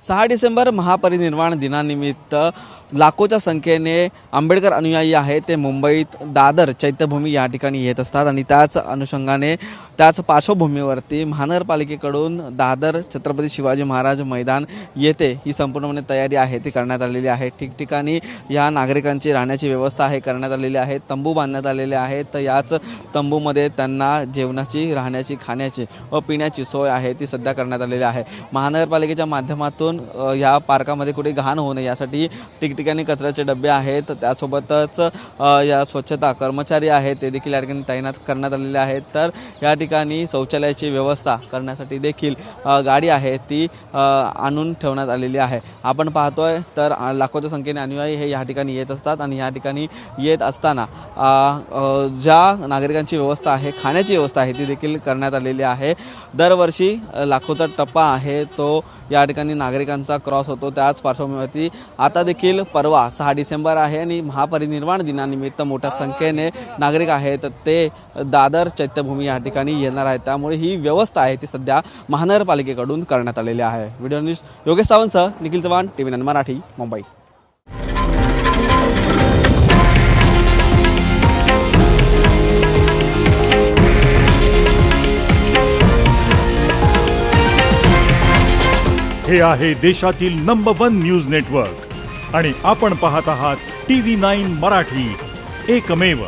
6 डिसेंबर महापरिनिर्वाण दिनानिमित्त लाखोच्या संख्येने आंबेडकर अनुयायी आहेत ते मुंबईत दादर चैत्यभूमी या ठिकाणी येत असतात आणि त्याच अनुषंगाने त्याच पार्श्वभूमीवरती महानगरपालिकेकडून दादर छत्रपती शिवाजी महाराज मैदान येथे ही संपूर्णपणे तयारी आहे ती करण्यात आलेली आहे। ठिकठिकाणी या नागरिकांची राहण्याची व्यवस्था आहे करण्यात आलेली आहे। तंबू बांधण्यात आलेले आहेत तर याच तंबूमध्ये त्यांना जेवणाची राहण्याची खाण्याची व पिण्याची सोय आहे ती सध्या करण्यात आलेली आहे। महानगरपालिकेच्या माध्यमातून या पार्कामध्ये कुठे घाण होऊ नये यासाठी ठिकठिकाणी कचऱ्याचे डबे आहेत त्यासोबतच या स्वच्छता कर्मचारी आहेत ते देखील या ठिकाणी तैनात करण्यात आलेले आहेत। तर या ठिकाणी शौचालयाची व्यवस्था करण्यासाठी देखील गाडी आहे ती आणून ठेवण्यात आलेली आहे। आपण पाहतोय तर लाखोच्या संख्येने अनुयायी हे या ठिकाणी येत असतात आणि या ठिकाणी येत असताना ज्या नागरिकांची व्यवस्था आहे खाण्याची व्यवस्था आहे ती देखील करण्यात आलेली आहे। दरवर्षी लाखोचा टप्पा आहे तो या ठिकाणी नागरिकांचा क्रॉस होतो त्याच पार्श्वभूमीवरती आता देखील परवा 6 डिसेंबर आहे आणि महापरिनिर्वाण दिनानिमित्त मोठ्या संख्येने नागरिक आहेत ते दादर चैत्यभूमी या ठिकाणी येणार आहेत। त्यामुळे ही व्यवस्था आहे ती सध्या महानगरपालिकेकडून करण्यात आलेली आहे। व्हिडिओ न्यूज योगेश सावंतसह निखिल चव्हाण TV9 मराठी मुंबई। हे आहे देशातील नंबर 1 न्यूज नेटवर्क आणि आपण पाहत आहात TV9 मराठी, एकमेव।